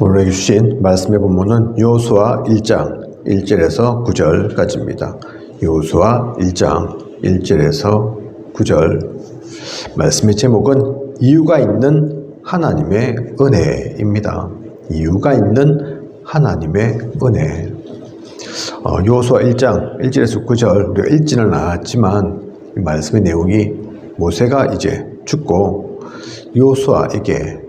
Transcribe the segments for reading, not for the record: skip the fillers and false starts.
오늘 주신 말씀의 본문은 여호수아 1장 1절에서 9절까지입니다. 여호수아 1장 1절에서 9절. 말씀의 제목은 이유가 있는 하나님의 은혜입니다. 이유가 있는 하나님의 은혜. 여호수아 1장 1절에서 9절, 우리가 읽지는 않았지만 이 말씀의 내용이 모세가 이제 죽고 여호수아에게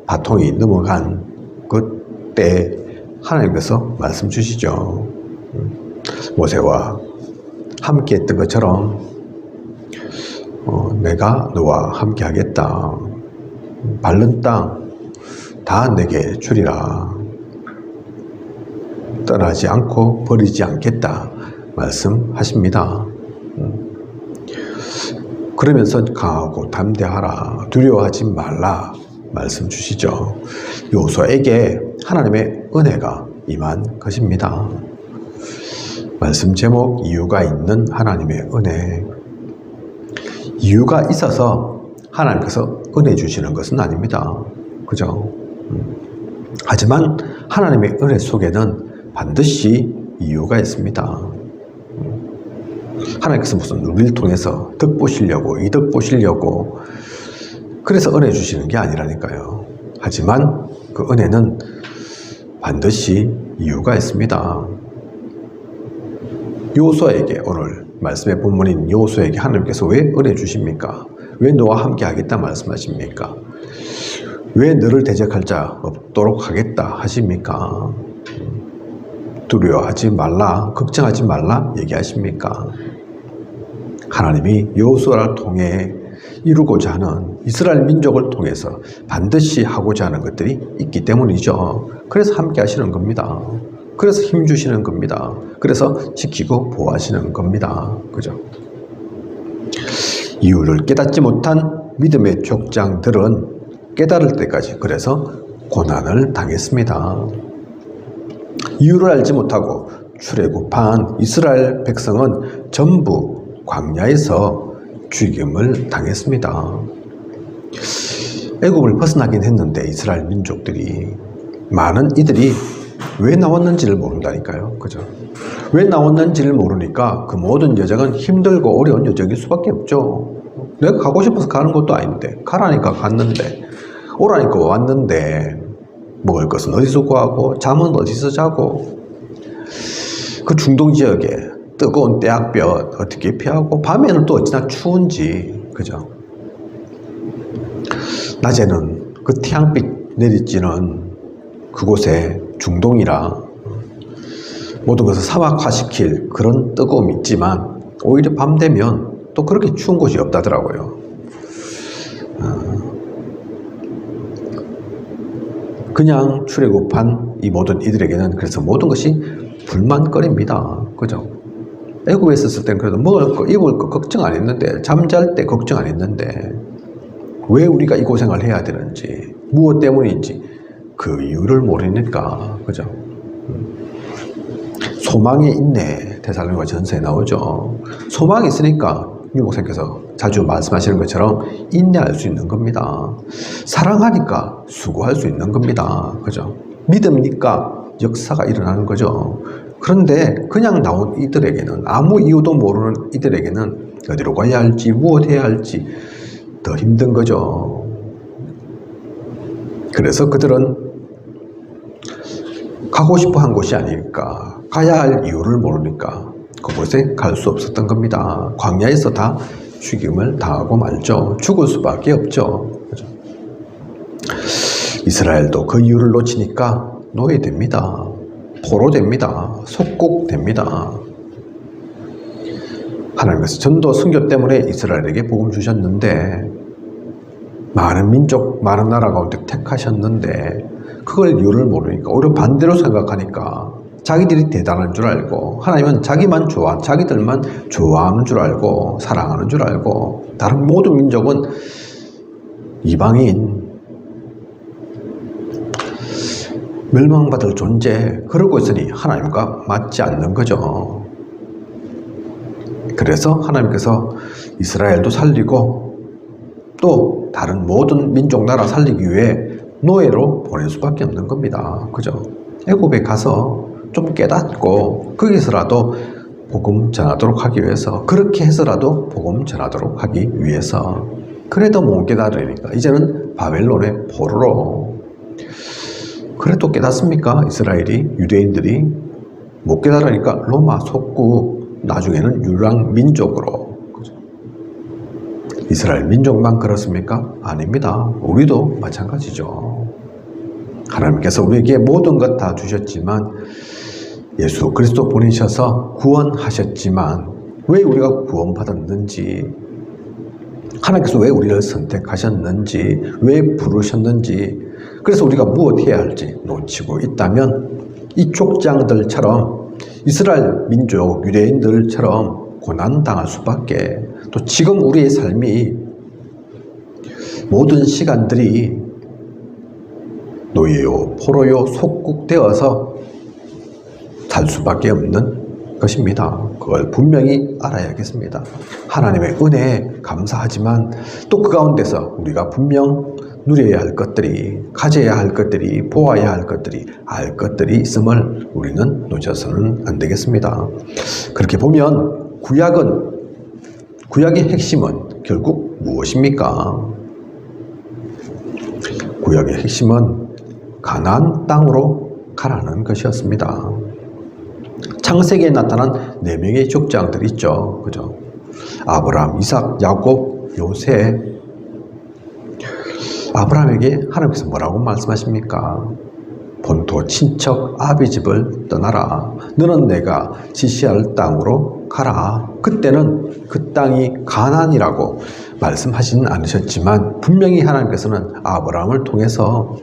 바통이 넘어간 그때 하나님께서 말씀 주시죠. 모세와 함께 했던 것처럼 내가 너와 함께 하겠다. 밟는 땅 다 내게 주리라. 떠나지 않고 버리지 않겠다 말씀하십니다. 그러면서 강하고 담대하라. 두려워하지 말라 말씀 주시죠. 여호수아에게 하나님의 은혜가 임한 것입니다. 말씀 제목 이유가 있는 하나님의 은혜. 이유가 있어서 하나님께서 은혜 주시는 것은 아닙니다. 그죠? 하지만 하나님의 은혜 속에는 반드시 이유가 있습니다. 하나님께서 무슨 우리를 통해서 덕 보시려고, 이득 보시려고 그래서 은혜 주시는 게 아니라니까요. 하지만 그 은혜는 반드시 이유가 있습니다. 여호수아에게, 오늘 말씀의 본문인 여호수아에게 하나님께서 왜 은혜 주십니까? 왜 너와 함께 하겠다 말씀하십니까? 왜 너를 대적할 자 없도록 하겠다 하십니까? 두려워하지 말라, 걱정하지 말라 얘기하십니까? 하나님이 여호수아를 통해 이루고자 하는 이스라엘 민족을 통해서 반드시 하고자 하는 것들이 있기 때문이죠. 그래서 함께 하시는 겁니다. 그래서 힘 주시는 겁니다. 그래서 지키고 보호하시는 겁니다. 그죠? 이유를 깨닫지 못한 믿음의 족장들은 깨달을 때까지 그래서 고난을 당했습니다. 이유를 알지 못하고 출애굽한 이스라엘 백성은 전부 광야에서 죽임을 당했습니다. 애굽을 벗어나긴 했는데 이스라엘 민족들이, 많은 이들이 왜 나왔는지를 모른다니까요. 그죠? 왜 나왔는지를 모르니까 그 모든 여정은 힘들고 어려운 여정일 수밖에 없죠. 내가 가고 싶어서 가는 것도 아닌데, 가라니까 갔는데, 오라니까 왔는데, 먹을 것은 어디서 구하고 잠은 어디서 자고, 그 중동 지역에 뜨거운 떼약볕 어떻게 피하고, 밤에는 또 어찌나 추운지. 그죠? 낮에는 그 태양빛 내리쬐는 그곳에 중동이라 모든 것을 사막화시킬 그런 뜨거움이 있지만 오히려 밤 되면 또 그렇게 추운 곳이 없다더라고요. 그냥 출애굽한 이 모든 이들에게는 그래서 모든 것이 불만거리입니다. 그죠? 애굽에 있었을 땐 그래도 먹을 거, 입을 거 걱정 안 했는데, 잠잘 때 걱정 안 했는데, 왜 우리가 이 고생을 해야 되는지, 무엇 때문인지 그 이유를 모르니까. 그죠? 소망이 있네, 데살로니가 전서에 나오죠. 소망이 있으니까 유 목사님께서 자주 말씀하시는 것처럼 인내할 수 있는 겁니다. 사랑하니까 수고할 수 있는 겁니다. 그죠? 믿으니까 역사가 일어나는 거죠. 그런데 그냥 나온 이들에게는, 아무 이유도 모르는 이들에게는 어디로 가야 할지, 무엇 해야 할지 더 힘든 거죠. 그래서 그들은 가고 싶어 한 곳이 아니니까, 가야 할 이유를 모르니까 그곳에 갈 수 없었던 겁니다. 광야에서 다 죽임을 당하고 말죠. 죽을 수밖에 없죠. 그렇죠? 이스라엘도 그 이유를 놓치니까 노예됩니다. 포로됩니다. 속국됩니다. 하나님께서 전도 선교 때문에 이스라엘에게 복음 주셨는데, 많은 민족, 많은 나라 가운데 택하셨는데, 그걸 이유를 모르니까 오히려 반대로 생각하니까 자기들이 대단한 줄 알고, 하나님은 자기들만 좋아하는 줄 알고, 사랑하는 줄 알고, 다른 모든 민족은 이방인, 멸망받을 존재, 그러고 있으니 하나님과 맞지 않는 거죠. 그래서 하나님께서 이스라엘도 살리고 또 다른 모든 민족 나라 살리기 위해 노예로 보낼 수밖에 없는 겁니다. 그죠? 애굽에 가서 좀 깨닫고 거기서라도 복음 전하도록 하기 위해서, 그렇게 해서라도 복음 전하도록 하기 위해서. 그래도 못 깨달으니까 이제는 바벨론의 포로로. 그래도 깨닫습니까? 이스라엘이, 유대인들이 못 깨달으니까 로마 속국, 나중에는 유랑 민족으로. 이스라엘 민족만 그렇습니까? 아닙니다. 우리도 마찬가지죠. 하나님께서 우리에게 모든 것 다 주셨지만, 예수 그리스도 보내셔서 구원하셨지만, 왜 우리가 구원받았는지, 하나님께서 왜 우리를 선택하셨는지, 왜 부르셨는지, 그래서 우리가 무엇해야 할지 놓치고 있다면 이 족장들처럼, 이스라엘 민족 유대인들처럼 고난당할 수밖에, 또 지금 우리의 삶이 모든 시간들이 노예요, 포로요, 속국되어서 살 수밖에 없는 것입니다. 그걸 분명히 알아야겠습니다. 하나님의 은혜에 감사하지만 또 그 가운데서 우리가 분명 누려야 할 것들이, 가져야 할 것들이, 보아야 할 것들이, 알 것들이 있음을 우리는 놓쳐서는 안 되겠습니다. 그렇게 보면 구약의 핵심은 결국 무엇입니까? 구약의 핵심은 가나안 땅으로 가라는 것이었습니다. 창세기에 나타난 4명의 족장들이 있죠. 그죠? 아브라함, 이삭, 야곱, 요셉. 아브라함에게 하나님께서 뭐라고 말씀하십니까? 본토 친척 아비 집을 떠나라. 너는 내가 지시할 땅으로 가라. 그때는 그 땅이 가나안이라고 말씀하지는 않으셨지만, 분명히 하나님께서는 아브라함을 통해서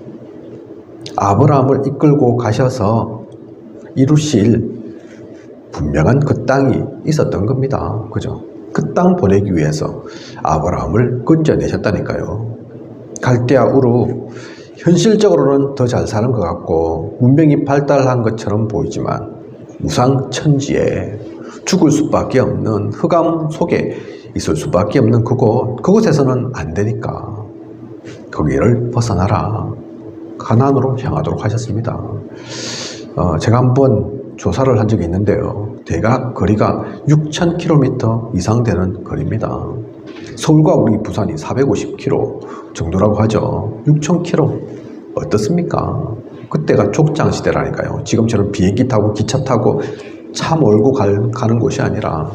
아브라함을 이끌고 가셔서 이루실 분명한 그 땅이 있었던 겁니다. 그죠? 그 땅 보내기 위해서 아브라함을 건져내셨다니까요. 갈대아 우르, 현실적으로는 더 잘 사는 것 같고 문명이 발달한 것처럼 보이지만 무상 천지에 죽을 수밖에 없는 흑암 속에 있을 수밖에 없는 그곳에서는 안 되니까 거기를 벗어나라. 가나안으로 향하도록 하셨습니다. 제가 한번 조사를 한 적이 있는데요. 대략 거리가 6,000km 이상 되는 거리입니다. 서울과 우리 부산이 450km 정도라고 하죠. 6,000km 어떻습니까? 그때가 족장 시대라니까요. 지금처럼 비행기 타고 기차 타고 차 몰고 가는 곳이 아니라,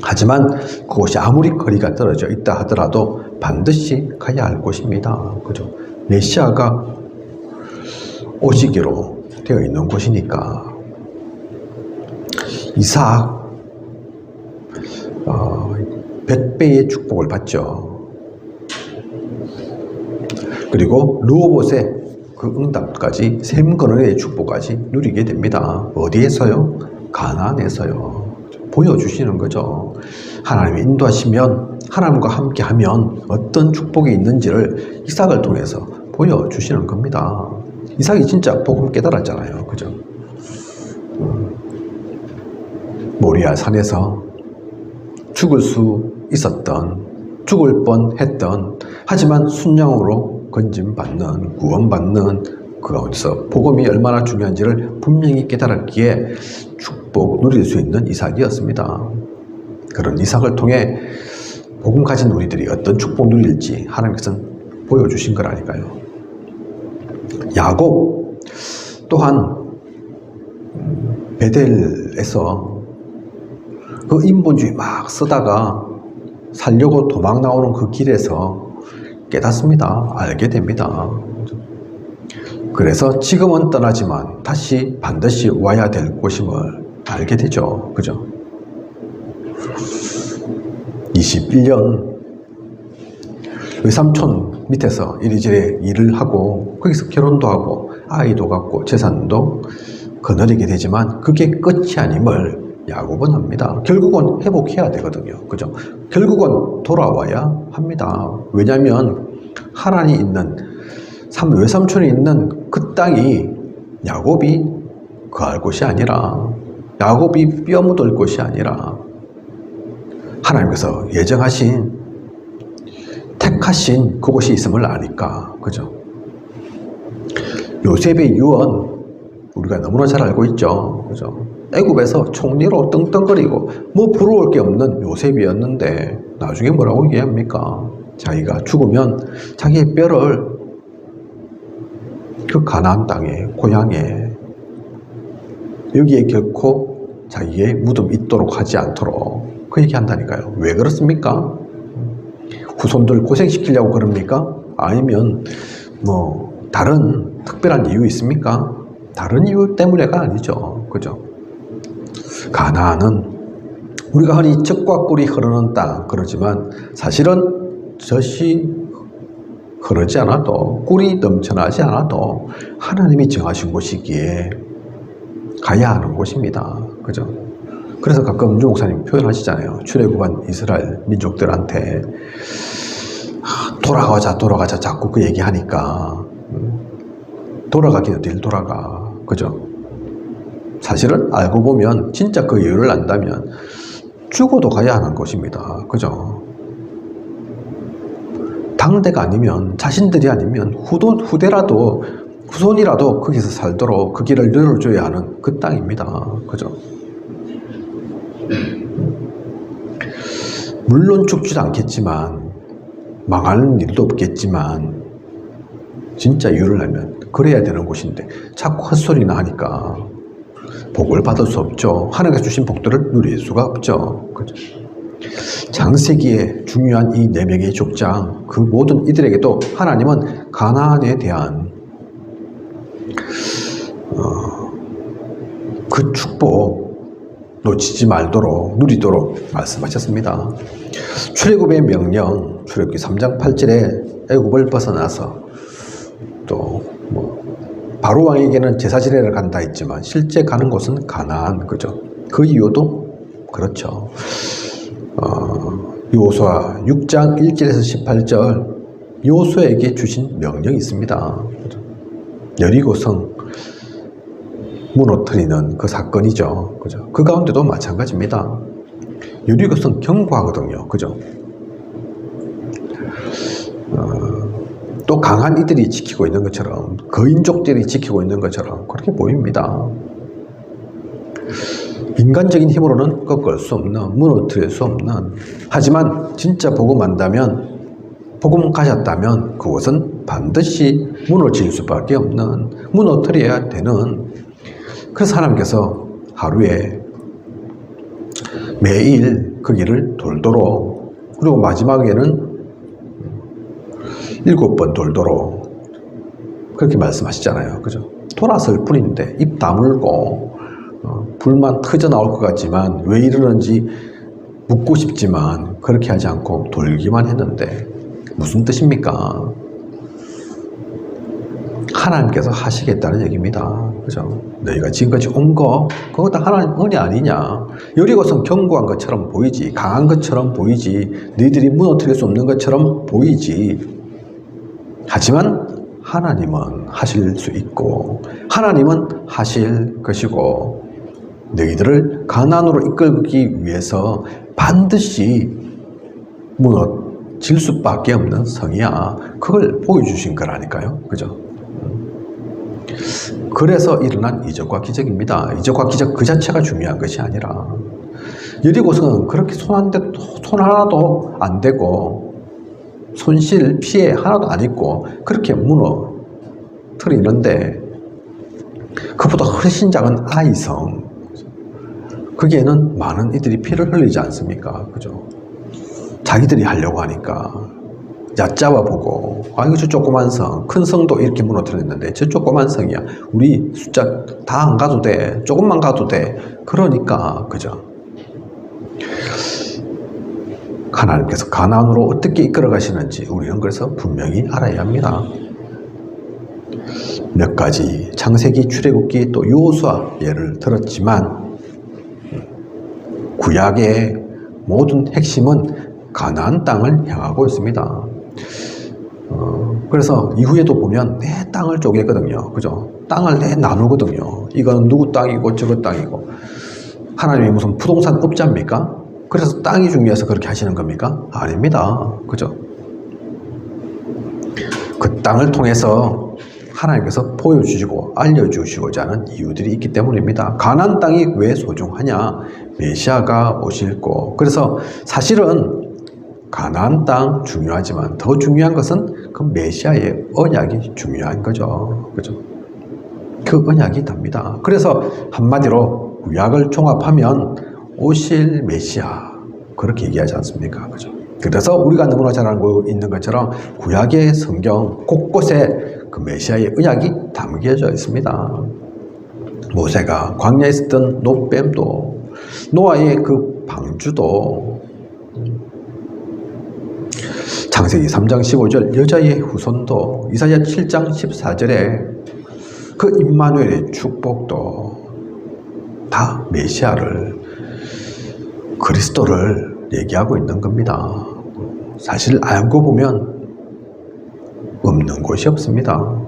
하지만 그곳이 아무리 거리가 떨어져 있다 하더라도 반드시 가야 할 곳입니다. 그죠? 메시아가 오시기로 되어 있는 곳이니까. 이삭 100배의 축복을 받죠. 그리고 르호봇의 그 응답까지, 샘건원의 축복까지 누리게 됩니다. 어디에서요? 가나안에서요. 보여주시는 거죠. 하나님이 인도하시면, 하나님과 함께하면 어떤 축복이 있는지를 이삭을 통해서 보여주시는 겁니다. 이삭이 진짜 복음 깨달았잖아요. 그죠? 모리아 산에서 죽을 수 있었던, 죽을 뻔했던, 하지만 순양으로 건짐받는, 구원받는 그 가운데서 복음이 얼마나 중요한지를 분명히 깨달았기에 축복 누릴 수 있는 이삭이었습니다. 그런 이삭을 통해 복음 가진 우리들이 어떤 축복 누릴지 하나님께서는 보여주신 거라니까요. 야곱 또한 베델에서 그 인본주의 막 쓰다가 살려고 도망 나오는 그 길에서 깨닫습니다. 알게 됩니다. 그래서 지금은 떠나지만 다시 반드시 와야 될 곳임을 알게 되죠. 그죠? 21년 외삼촌 밑에서 이리저리 일을 하고 거기서 결혼도 하고 아이도 갖고 재산도 거느리게 되지만 그게 끝이 아님을 야곱은 합니다. 결국은 회복해야 되거든요. 그죠? 결국은 돌아와야 합니다. 왜냐하면 하란이 있는 외삼촌이 있는 그 땅이 야곱이 거할 곳이 아니라, 야곱이 뼈 묻을 곳이 아니라 하나님께서 예정하신, 택하신 그곳이 있음을 아니까. 그죠? 요셉의 유언 우리가 너무나 잘 알고 있죠. 그죠? 애굽에서 총리로 떵떵거리고 뭐 부러울 게 없는 요셉이었는데 나중에 뭐라고 얘기합니까? 자기가 죽으면 자기의 뼈를 그 가나안 땅에, 고향에 여기에 결코 자기의 무덤 있도록 하지 않도록 그 얘기한다니까요. 왜 그렇습니까? 후손들 고생시키려고 그럽니까? 아니면 뭐 다른 특별한 이유 있습니까? 다른 이유 때문에가 아니죠. 그죠? 가나안은 우리가 흔히 젖과 꿀이 흐르는 땅 그러지만 사실은 젖이 흐르지 않아도 꿀이 넘쳐나지 않아도 하나님이 정하신 곳이기에 가야 하는 곳입니다. 그죠? 그래서 가끔 유 목사님 표현하시잖아요. 출애굽한 이스라엘 민족들한테 돌아가자 자꾸 그 얘기하니까 돌아가긴 어딜 돌아가. 그죠? 사실은 알고 보면 진짜 그 이유를 안다면 죽어도 가야 하는 곳입니다. 그죠? 당대가 아니면 자신들이 아니면 후대라도 후손이라도 거기서 살도록 그 길을 열어줘야 하는 그 땅입니다. 그죠? 물론 죽지도 않겠지만 망하는 일도 없겠지만 진짜 이유를 알면 그래야 되는 곳인데 자꾸 헛소리나 하니까 복을 받을 수 없죠. 하나님께서 주신 복들을 누릴 수가 없죠. 그죠? 장세기에 중요한 이 4명의 족장 그 모든 이들에게도 하나님은 가나안에 대한 그 축복 놓치지 말도록 누리도록 말씀하셨습니다. 출애굽의 명령 출애굽기 3장 8절에 애굽을 벗어나서 또 바로 왕에게는 제사 지내러 간다 했지만 실제 가는 곳은 가나안. 그죠? 그 이유도 그렇죠. 여호수아 6장 1절에서 18절 여호수아에게 주신 명령이 있습니다. 그죠? 여리고성 무너뜨리는 그 사건이죠. 그죠? 그 가운데도 마찬가지입니다. 여리고성 견고하거든요. 그죠? 또 강한 이들이 지키고 있는 것처럼 거인족들이 지키고 있는 것처럼 그렇게 보입니다. 인간적인 힘으로는 꺾을 수 없는, 무너뜨릴 수 없는, 하지만 진짜 복음한다면, 복음 가졌다면 그것은 반드시 무너질 수밖에 없는, 무너뜨려야 되는. 그래서 하나님께서 하루에 매일 그 길을 돌도록, 그리고 마지막에는 7번 돌도록 그렇게 말씀하시잖아요. 그죠? 돌았을 뿐인데 입 다물고 불만 터져 나올 것 같지만 왜 이러는지 묻고 싶지만 그렇게 하지 않고 돌기만 했는데 무슨 뜻입니까? 하나님께서 하시겠다는 얘기입니다. 그죠? 너희가 지금까지 온 거 그거 다 하나님 은혜 아니냐? 여리고성 견고한 것처럼 보이지, 강한 것처럼 보이지, 너희들이 무너뜨릴 수 없는 것처럼 보이지. 하지만 하나님은 하실 수 있고 하나님은 하실 것이고 너희들을 가나안으로 이끌기 위해서 반드시 무너질 수밖에 없는 성이야. 그걸 보여주신 거라니까요. 그죠? 그래서 일어난 이적과 기적입니다. 이적과 기적 그 자체가 중요한 것이 아니라 여리고성은 그렇게 손 하나도 안 대고 손실, 피해 하나도 안 있고 그렇게 무너뜨리는데 그보다 훨씬 작은 아이성 거기에는 많은 이들이 피를 흘리지 않습니까? 그죠? 자기들이 하려고 하니까 얕잡아 보고 이거 저 조그만 성, 큰 성도 이렇게 무너뜨렸는데 저 조그만 성이야. 우리 숫자 다 안 가도 돼. 조금만 가도 돼. 그러니까 그죠? 하나님께서 가나안으로 어떻게 이끌어 가시는지 우리는 그래서 분명히 알아야 합니다. 몇 가지 창세기, 출애굽기 또 여호수아 예를 들었지만 구약의 모든 핵심은 가나안 땅을 향하고 있습니다. 그래서 이후에도 보면 내 땅을 쪼개거든요. 그죠? 땅을 내 나누거든요. 이거는 누구 땅이고 저거 땅이고. 하나님이 무슨 부동산 업자입니까? 그래서 땅이 중요해서 그렇게 하시는 겁니까? 아닙니다. 그죠? 그 땅을 통해서 하나님께서 보여주시고 알려주시고자 하는 이유들이 있기 때문입니다. 가나안 땅이 왜 소중하냐? 메시아가 오실 거. 그래서 사실은 가나안 땅 중요하지만 더 중요한 것은 그 메시아의 언약이 중요한 거죠. 그죠? 그 언약이 답니다. 그래서 한마디로 구약을 종합하면 오실 메시아 그렇게 얘기하지 않습니까? 그죠? 그래서 우리가 너무나 잘 알고 있는 것처럼 구약의 성경 곳곳에 그 메시아의 언약이 담겨져 있습니다. 모세가 광야에 있었던 노뱀도, 노아의 그 방주도, 창세기 3장 15절 여자의 후손도, 이사야 7장 14절에 그 임마누엘의 축복도 다 메시아를, 그리스도를 얘기하고 있는 겁니다. 사실 알고 보면 없는 곳이 없습니다.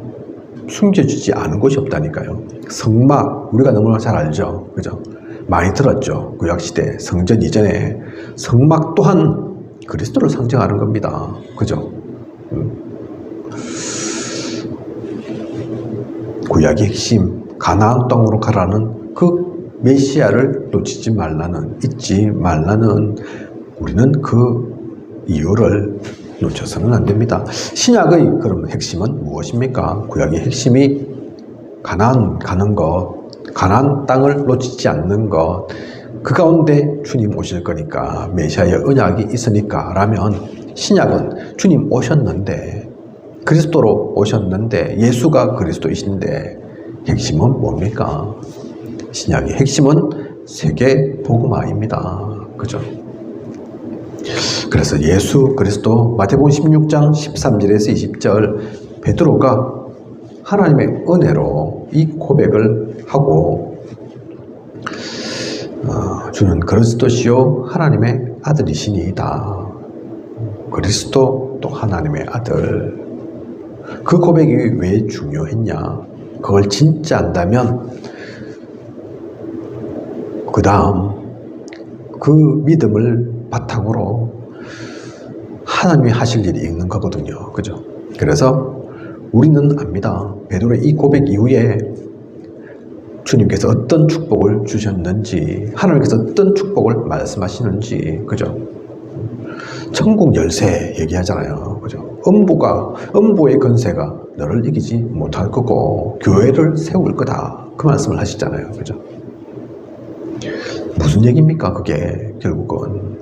숨겨지지 않은 곳이 없다니까요. 성막, 우리가 너무나 잘 알죠. 그죠? 많이 들었죠. 구약시대 성전 이전에 성막 또한 그리스도를 상징하는 겁니다. 그죠? 구약의 핵심, 가나안 땅으로 가라는 그 메시아를 놓치지 말라는, 잊지 말라는, 우리는 그 이유를 놓쳐서는 안 됩니다. 신약의 그럼 핵심은 무엇입니까? 구약의 핵심이 가나안 가는 것, 가나안 땅을 놓치지 않는 것, 그 가운데 주님 오실 거니까, 메시아의 언약이 있으니까 라면, 신약은 주님 오셨는데, 그리스도로 오셨는데, 예수가 그리스도이신데 핵심은 뭡니까? 신약의 핵심은 세계 복음화입니다. 그죠? 그래서 예수 그리스도, 마태복음 16장 13절에서 20절, 베드로가 하나님의 은혜로 이 고백을 하고, 주는 그리스도시요 하나님의 아들이시니이다. 그리스도 또 하나님의 아들. 그 고백이 왜 중요했냐? 그걸 진짜 안다면 그 다음 그 믿음을 바탕으로 하나님이 하실 일이 있는 거거든요. 그죠? 그래서 우리는 압니다. 베드로의 이 고백 이후에 주님께서 어떤 축복을 주셨는지, 하나님께서 어떤 축복을 말씀하시는지, 그죠? 천국 열쇠 얘기하잖아요. 그죠? 음부의 권세가 너를 이기지 못할 거고, 교회를 세울 거다. 그 말씀을 하시잖아요. 그죠? 무슨 얘기입니까? 그게 결국은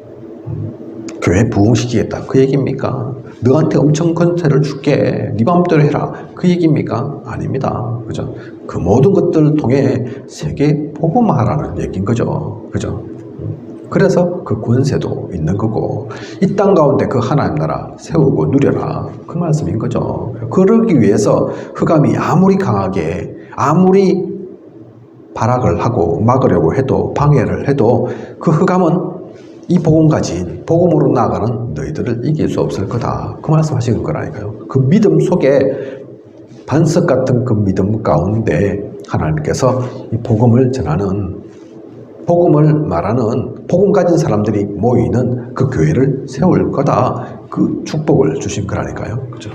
교회 부흥시키겠다 그 얘기입니까? 너한테 엄청 권세를 줄게, 네 마음대로 해라 그 얘기입니까? 아닙니다. 그죠? 그 모든 것들을 통해 세계 복음화라는 얘기인 거죠. 그죠? 그래서 그 권세도 있는 거고, 이 땅 가운데 그 하나님 나라 세우고 누려라 그 말씀인 거죠. 그러기 위해서 흑암이 아무리 강하게, 아무리 발악을 하고 막으려고 해도, 방해를 해도, 그 흑암은 이 복음 가진, 복음으로 나아가는 너희들을 이길 수 없을 거다. 그 말씀 하시는 거라니까요. 그 믿음 속에, 반석 같은 그 믿음 가운데 하나님께서 이 복음을 전하는, 복음을 말하는, 복음 가진 사람들이 모이는 그 교회를 세울 거다. 그 축복을 주신 거라니까요. 그죠?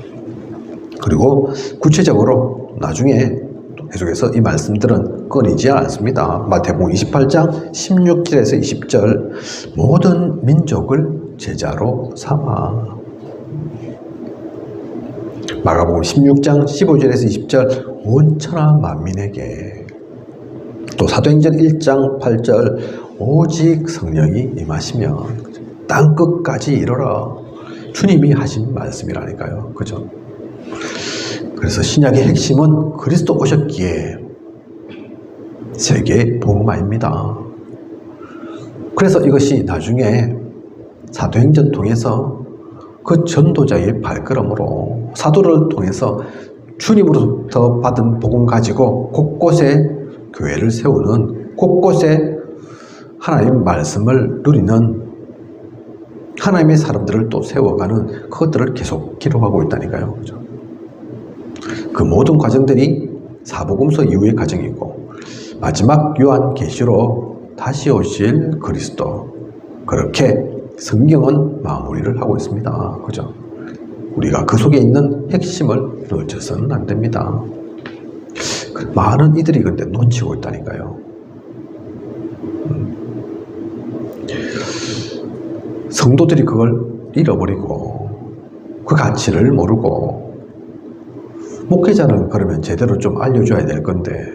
그리고 구체적으로 나중에 계속해서 이 말씀들은 끊이지 않습니다. 마태복음 28장 16절에서 20절, 모든 민족을 제자로 삼아. 마가복음 16장 15절에서 20절, 온 천하 만민에게. 또 사도행전 1장 8절, 오직 성령이 임하시면 땅 끝까지 이르라. 주님이 하신 말씀이라니까요. 그죠? 그래서 신약의 핵심은 그리스도 오셨기에 세계 복음화입니다. 그래서 이것이 나중에 사도행전 통해서 그 전도자의 발걸음으로, 사도를 통해서 주님으로부터 받은 복음 가지고 곳곳에 교회를 세우는, 곳곳에 하나님의 말씀을 누리는, 하나님의 사람들을 또 세워가는, 그것들을 계속 기록하고 있다니까요. 그죠? 그 모든 과정들이 사복음서 이후의 과정이고, 마지막 요한계시로 다시 오실 그리스도, 그렇게 성경은 마무리를 하고 있습니다. 그죠? 우리가 그 속에 있는 핵심을 놓쳐서는 안 됩니다. 많은 이들이 근데 놓치고 있다니까요. 성도들이 그걸 잃어버리고 그 가치를 모르고, 목회자는 그러면 제대로 좀 알려줘야 될 건데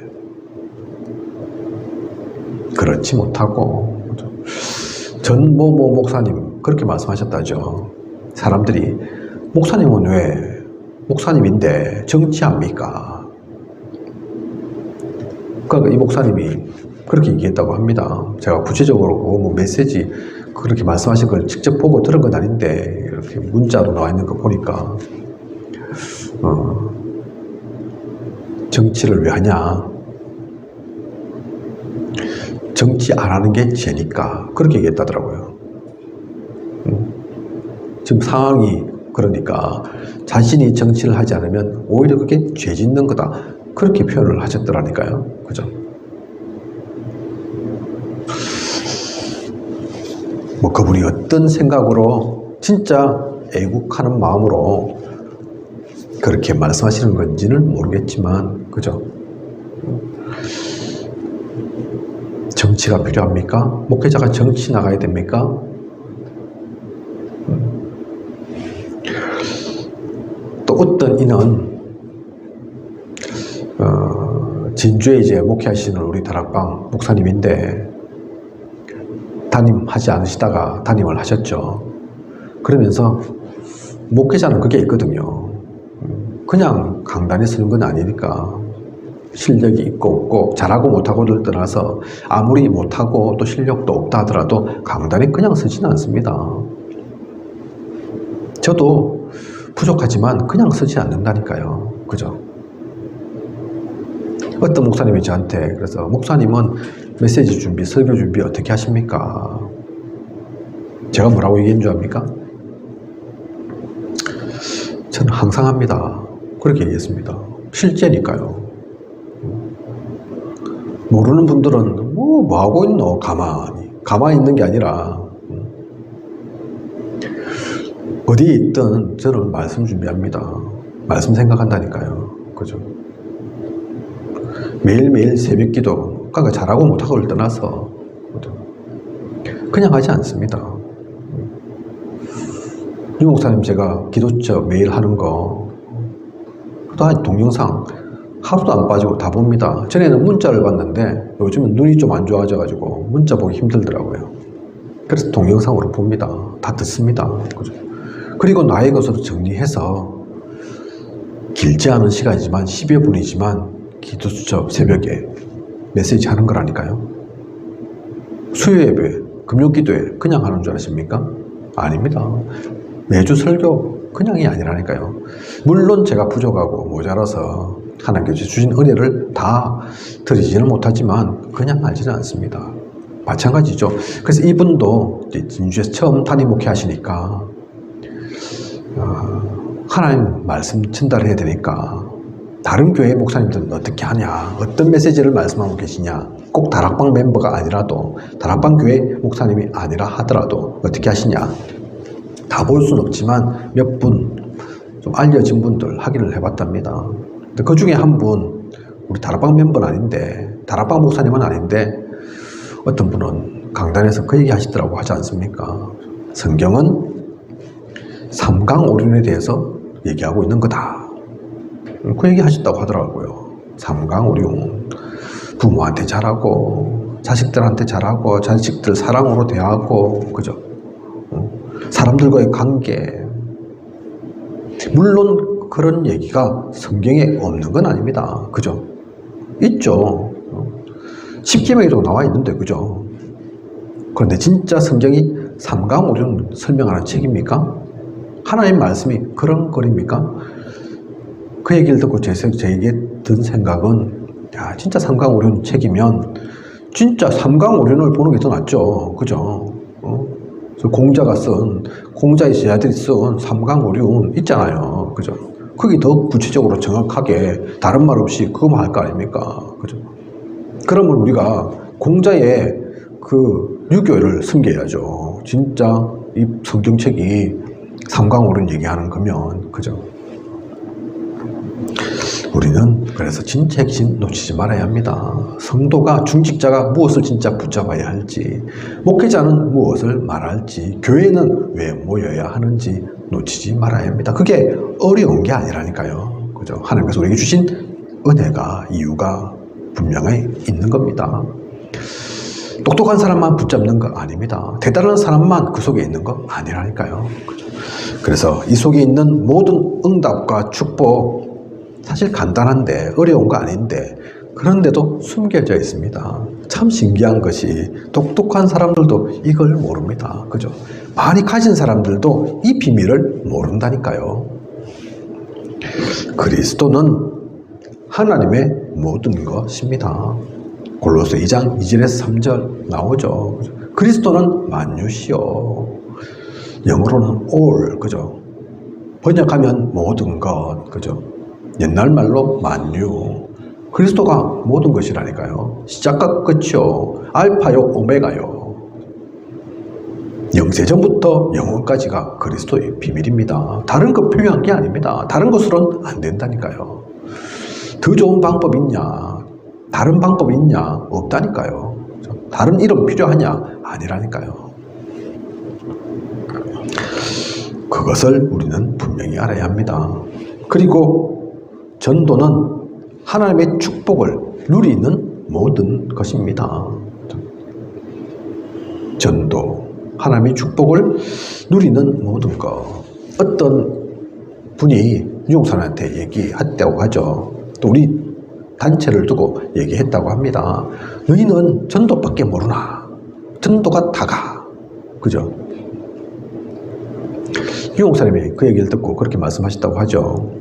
그렇지 못하고, 전某某 목사님 그렇게 말씀하셨다죠. 사람들이 목사님은 왜 목사님인데 정치합니까? 그러니까 이 목사님이 그렇게 얘기했다고 합니다. 제가 구체적으로 뭐 메시지 그렇게 말씀하신 걸 직접 보고 들은 건 아닌데 이렇게 문자로 나와 있는 거 보니까 정치를 왜 하냐? 정치 안 하는 게 죄니까 그렇게 얘기했다더라고요. 지금 상황이 그러니까 자신이 정치를 하지 않으면 오히려 그게 죄 짓는 거다, 그렇게 표현을 하셨더라니까요. 그죠? 뭐 그분이 어떤 생각으로 진짜 애국하는 마음으로 그렇게 말씀하시는 건지는 모르겠지만, 그죠? 정치가 필요합니까? 목회자가 정치 나가야 됩니까? 또 어떤 이는 진주에 이제 목회하시는 우리 다락방 목사님인데 담임하지 않으시다가 담임을 하셨죠. 그러면서 목회자는 그게 있거든요. 그냥 강단에 서는 건 아니니까 실력이 있고 없고, 잘하고 못하고를 떠나서 아무리 못하고 또 실력도 없다 하더라도 강단에 그냥 서지는 않습니다. 저도 부족하지만 그냥 서지 않는다니까요. 그죠? 어떤 목사님이 저한테 그래서 목사님은 메시지 준비, 설교 준비 어떻게 하십니까? 제가 뭐라고 얘기한 줄 압니까? 저는 항상 합니다. 그렇게 얘기했습니다. 실제니까요. 모르는 분들은 뭐 하고 있노? 가만히 있는 게 아니라 어디에 있든 저는 말씀 준비합니다. 말씀 생각한다니까요. 그죠? 매일매일 새벽기도, 그러니까 잘하고 못하고를 떠나서 그냥 하지 않습니다. 유 목사님 제가 기도처 매일 하는 거 또 동영상 하루도 안 빠지고 다 봅니다. 전에는 문자를 봤는데 요즘은 눈이 좀 안 좋아져가지고 문자 보기 힘들더라고요. 그래서 동영상으로 봅니다. 다 듣습니다. 그죠? 그리고 나의 것으로 정리해서 길지 않은 시간이지만 10여 분이지만 기도수첩 새벽에 메시지 하는 거라니까요. 수요 예배, 금요 기도회 그냥 하는 줄 아십니까? 아닙니다. 매주 설교 그냥이 아니라니까요. 물론 제가 부족하고 모자라서 하나님께서 주신 은혜를 다 드리지는 못하지만 그냥 알지는 않습니다. 마찬가지죠. 그래서 이분도 진주에서 처음 담임 목회 하시니까 하나님 말씀 전달해야 되니까 다른 교회 목사님들은 어떻게 하냐, 어떤 메시지를 말씀하고 계시냐, 꼭 다락방 멤버가 아니라도, 다락방 교회 목사님이 아니라 하더라도 어떻게 하시냐, 다 볼 수는 없지만 몇 분 좀 알려진 분들 확인을 해봤답니다. 그 중에 한 분, 우리 다락방 멤버는 아닌데, 다락방 목사님은 아닌데 어떤 분은 강단에서 그 얘기 하시더라고 하지 않습니까? 성경은 삼강오륜에 대해서 얘기하고 있는 거다. 그 얘기 하셨다고 하더라고요. 삼강오륜. 부모한테 잘하고, 자식들한테 잘하고, 자식들 사랑으로 대하고, 그죠? 사람들과의 관계. 물론 그런 얘기가 성경에 없는 건 아닙니다. 그죠? 있죠. 십계명에도 나와 있는데, 그죠? 그런데 진짜 성경이 삼강오륜 설명하는 책입니까? 하나님 말씀이 그런 거입니까? 그 얘기를 듣고 제게 든 생각은, 야, 진짜 삼강오륜 책이면 진짜 삼강오륜을 보는 게 더 낫죠. 그죠? 공자가 쓴, 공자의 제자들이 쓴 삼강오륜 있잖아요. 그죠? 그게 더 구체적으로 정확하게 다른 말 없이 그거만 할 거 아닙니까? 그죠? 그러면 우리가 공자의 그 유교를 숨겨야죠. 진짜 이 성경책이 삼강오륜 얘기하는 거면, 그죠? 우리는 그래서 진짜 핵심 놓치지 말아야 합니다. 성도가, 중직자가 무엇을 진짜 붙잡아야 할지, 목회자는 무엇을 말할지, 교회는 왜 모여야 하는지 놓치지 말아야 합니다. 그게 어려운 게 아니라니까요. 그죠? 하나님께서 우리에게 주신 은혜가, 이유가 분명히 있는 겁니다. 똑똑한 사람만 붙잡는 거 아닙니다. 대단한 사람만 그 속에 있는 거 아니라니까요. 그죠? 그래서 이 속에 있는 모든 응답과 축복, 사실 간단한데 어려운 거 아닌데 그런데도 숨겨져 있습니다. 참 신기한 것이 똑똑한 사람들도 이걸 모릅니다. 그죠? 많이 가진 사람들도 이 비밀을 모른다니까요. 그리스도는 하나님의 모든 것입니다. 골로새 2장 2절에서 3절 나오죠. 그리스도는 만유시요. 영어로는 all, 그죠? 번역하면 모든 것, 그죠? 옛날 말로 만유. 그리스도가 모든 것이라니까요. 시작과 끝이요. 알파요, 오메가요. 영세전부터 영원까지가 그리스도의 비밀입니다. 다른 것 표현한 게 아닙니다. 다른 것으로는 안 된다니까요. 더 좋은 방법이 있냐? 다른 방법이 있냐? 없다니까요. 다른 이름 필요하냐? 아니라니까요. 그것을 우리는 분명히 알아야 합니다. 그리고 전도는 하나님의 축복을 누리는 모든 것입니다. 전도, 하나님의 축복을 누리는 모든 것. 어떤 분이 유용선한테 얘기했다고 하죠. 또 우리 단체를 두고 얘기했다고 합니다. 너희는 전도밖에 모르나? 전도가 다가. 그죠? 유용사님이 그 얘기를 듣고 그렇게 말씀하셨다고 하죠.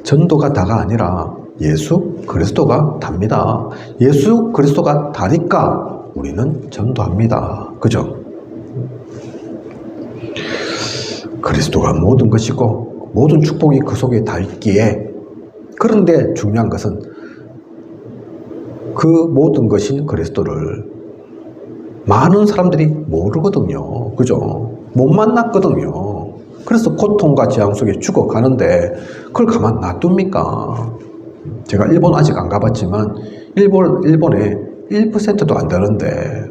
전도가 다가 아니라 예수 그리스도가 답니다. 예수 그리스도가 다니까 우리는 전도합니다. 그죠? 그리스도가 모든 것이고 모든 축복이 그 속에 다 있기에, 그런데 중요한 것은 그 모든 것인 그리스도를 많은 사람들이 모르거든요. 그죠? 못 만났거든요. 그래서 고통과 재앙 속에 죽어가는데 그걸 가만 놔둡니까? 제가 일본 아직 안 가봤지만 일본에 1%도 안 되는데,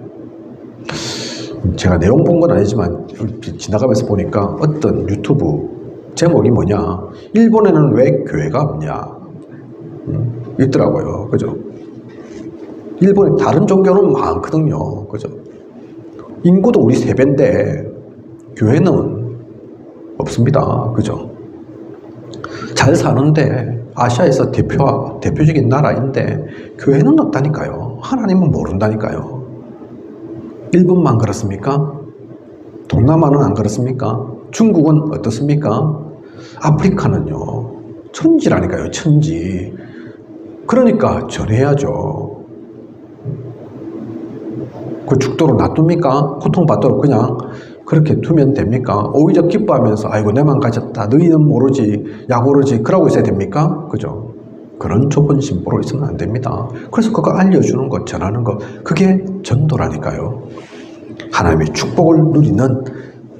제가 내용 본 건 아니지만 지나가면서 보니까 어떤 유튜브 제목이 뭐냐, 일본에는 왜 교회가 없냐 있더라고요. 그죠? 일본에 다른 종교는 많거든요. 그죠? 인구도 우리 3배인데 교회는 없습니다. 그죠? 잘 사는데 아시아에서 대표적인 나라인데 교회는 없다니까요. 하나님은 모른다니까요. 일본만 그렇습니까? 동남아는 안 그렇습니까? 중국은 어떻습니까? 아프리카는요, 천지라니까요. 천지. 그러니까 전해야죠. 그 죽도록 놔둡니까? 고통받도록 그냥 그렇게 두면 됩니까? 오히려 기뻐하면서 아이고 내만 가졌다, 너희는 모르지, 약 오르지, 그러고 있어야 됩니까? 그죠? 그런 좁은 심보로 있으면 안 됩니다. 그래서 그거 알려주는 것, 전하는 것, 그게 전도라니까요. 하나님의 축복을 누리는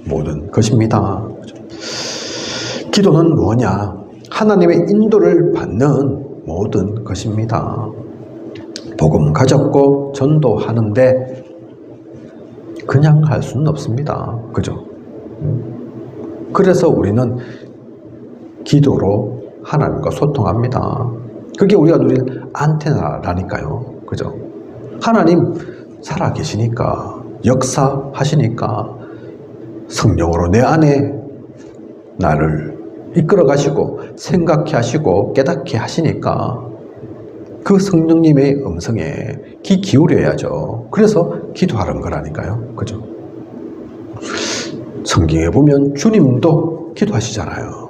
모든 것입니다. 그죠? 기도는 뭐냐? 하나님의 인도를 받는 모든 것입니다. 복음 가졌고 전도하는데 그냥 할 수는 없습니다. 그죠? 그래서 우리는 기도로 하나님과 소통합니다. 그게 우리가 누릴 안테나라니까요. 그죠? 하나님 살아계시니까, 역사하시니까, 성령으로 내 안에 나를 이끌어 가시고 생각해 하시고 깨닫게 하시니까 그 성령님의 음성에 귀 기울여야죠. 그래서 기도하는 거라니까요. 그죠? 성경에 보면 주님도 기도하시잖아요.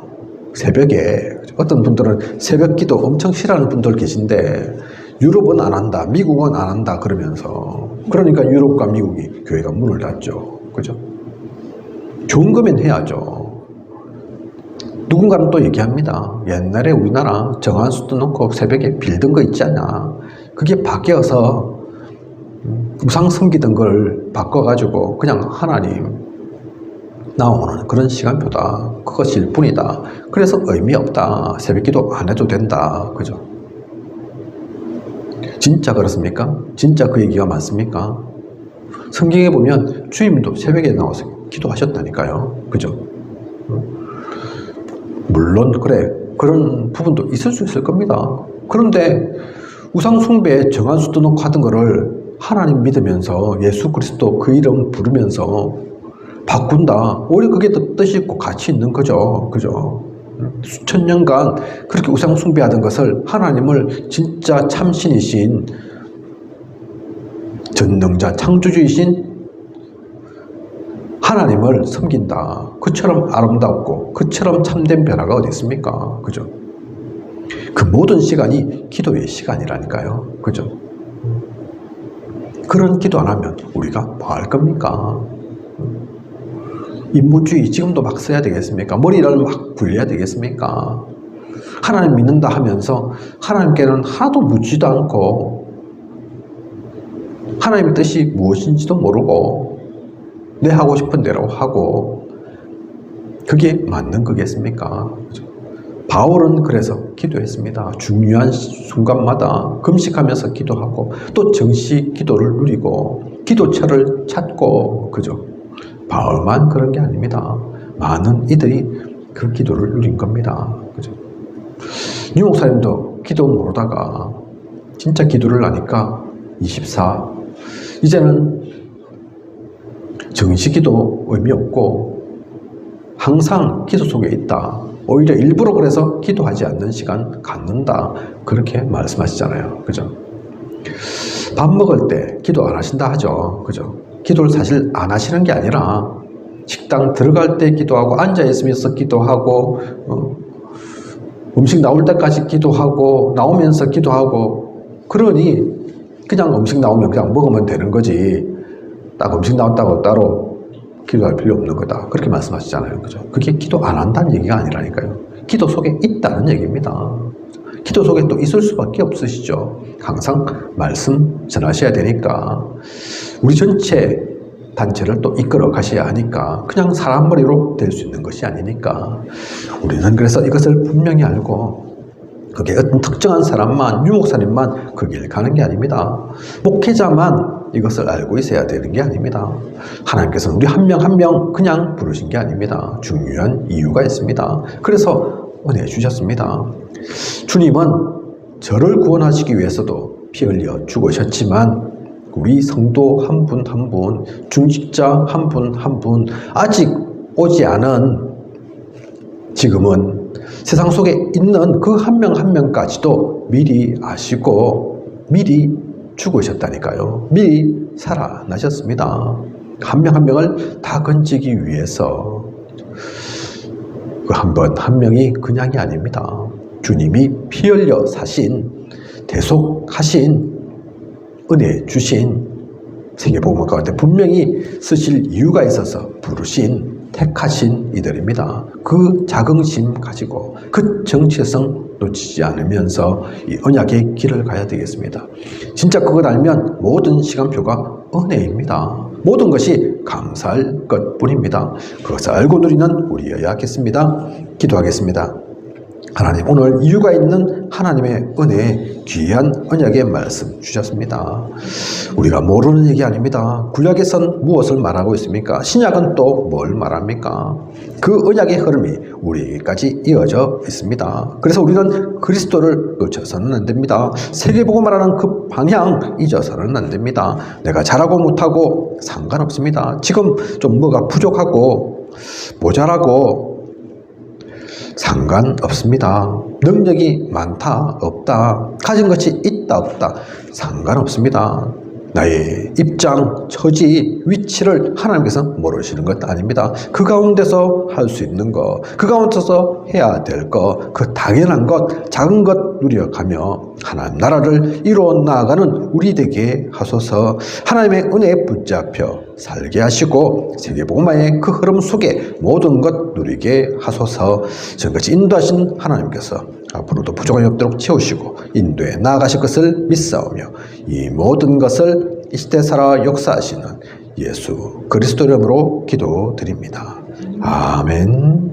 새벽에. 어떤 분들은 새벽 기도 엄청 싫어하는 분들 계신데 유럽은 안 한다, 미국은 안 한다 그러면서, 그러니까 유럽과 미국이 교회가 문을 닫죠. 그죠? 좋은 거면 해야죠. 누군가는 또 얘기합니다. 옛날에 우리나라 정한수도 놓고 새벽에 빌던 거 있지 않냐. 그게 바뀌어서 우상 섬기던 걸 바꿔가지고 그냥 하나님 나오는 그런 시간표다. 그것일 뿐이다. 그래서 의미 없다. 새벽기도 안 해도 된다. 그죠? 진짜 그렇습니까? 진짜 그 얘기가 맞습니까? 성경에 보면 주님도 새벽에 나와서 기도하셨다니까요. 그죠? 물론 그래 그런 부분도 있을 수 있을 겁니다. 그런데 우상숭배에 정한수 등록 하던 거를 하나님 믿으면서 예수 그리스도 그 이름 부르면서 바꾼다. 오히려 그게 더 뜻이 있고 가치 있는 거죠. 그죠? 수천 년간 그렇게 우상숭배하던 것을 하나님을 진짜 참신이신 전능자 창조주이신 하나님을 섬긴다. 그처럼 아름답고 그처럼 참된 변화가 어디 있습니까? 그죠? 그 모든 시간이 기도의 시간이라니까요. 그죠? 그런 기도 안 하면 우리가 뭐 할 겁니까? 인본주의 지금도 막 써야 되겠습니까? 머리를 막 굴려야 되겠습니까? 하나님 믿는다 하면서 하나님께는 하나도 묻지도 않고 하나님의 뜻이 무엇인지도 모르고 내 하고 싶은 대로 하고 그게 맞는 거겠습니까? 바울은 그래서 기도했습니다. 중요한 순간마다 금식하면서 기도하고 또 정시 기도를 누리고 기도처를 찾고 그죠? 바울만 그런 게 아닙니다. 많은 이들이 그 기도를 누린 겁니다. 그죠? 유 목사님도 기도 모르다가 진짜 기도를 하니까 24 이제는 정시기도 의미 없고 항상 기도 속에 있다. 오히려 일부러 그래서 기도하지 않는 시간 갖는다. 그렇게 말씀하시잖아요. 그죠? 밥 먹을 때 기도 안 하신다 하죠. 그죠? 기도를 사실 안 하시는 게 아니라 식당 들어갈 때 기도하고 앉아 있으면서 기도하고 음식 나올 때까지 기도하고 나오면서 기도하고 그러니 그냥 음식 나오면 그냥 먹으면 되는 거지 딱 음식 나왔다고 따로 기도할 필요 없는 거다. 그렇게 말씀하시잖아요. 그죠? 그게 기도 안 한다는 얘기가 아니라니까요. 기도 속에 있다는 얘기입니다. 기도 속에 또 있을 수밖에 없으시죠. 항상 말씀 전하셔야 되니까 우리 전체 단체를 또 이끌어 가셔야 하니까 그냥 사람 머리로 될 수 있는 것이 아니니까 우리는 그래서 이것을 분명히 알고 그게 어떤 특정한 사람만 유목사님만 그 길 가는 게 아닙니다. 목회자만 이것을 알고 있어야 되는 게 아닙니다. 하나님께서는 우리 한 명 한 명 그냥 부르신 게 아닙니다. 중요한 이유가 있습니다. 그래서 은혜 주셨습니다. 주님은 저를 구원하시기 위해서도 피 흘려 죽으셨지만 우리 성도 한 분 한 분, 중직자 한 분 한 분, 아직 오지 않은 지금은 세상 속에 있는 그 한 명 한 명까지도 미리 아시고 미리 죽으셨다니까요. 미리 살아나셨습니다. 한 명 한 명을 다 건지기 위해서 그 한 번 한 명이 그냥이 아닙니다. 주님이 피 흘려 사신 대속하신 은혜 주신 세계복음 가운데 분명히 쓰실 이유가 있어서 부르신 택하신 이들입니다. 그 자긍심 가지고 그 정체성 놓치지 않으면서 이 언약의 길을 가야 되겠습니다. 진짜 그걸 알면 모든 시간표가 은혜입니다. 모든 것이 감사할 것뿐입니다. 그것을 알고 누리는 우리여야겠습니다. 기도하겠습니다. 하나님, 오늘 이유가 있는 하나님의 은혜에 귀한 언약의 말씀 주셨습니다. 우리가 모르는 얘기 아닙니다. 구약에선 무엇을 말하고 있습니까? 신약은 또 뭘 말합니까? 그 언약의 흐름이 우리에게까지 이어져 있습니다. 그래서 우리는 그리스도를 놓쳐서는 안 됩니다. 세계보고 말하는 그 방향 잊어서는 안 됩니다. 내가 잘하고 못하고 상관없습니다. 지금 좀 뭐가 부족하고 모자라고 상관없습니다. 능력이 많다, 없다, 가진 것이 있다, 없다, 상관없습니다. 나의 입장, 처지, 위치를 하나님께서 모르시는 것 아닙니다. 그 가운데서 할 수 있는 것, 그 가운데서 해야 될 것, 그 당연한 것, 작은 것 누려가며 하나님 나라를 이루어 나아가는 우리 되게 하소서. 하나님의 은혜에 붙잡혀 살게 하시고 세계복음화의 그 흐름 속에 모든 것 누리게 하소서. 지금까지 인도하신 하나님께서 앞으로도 부족함이 없도록 채우시고 인도에 나아가실 것을 믿사오며 이 모든 것을 이 시대 살아 역사하시는 예수 그리스도 이름으로 기도드립니다. 아멘.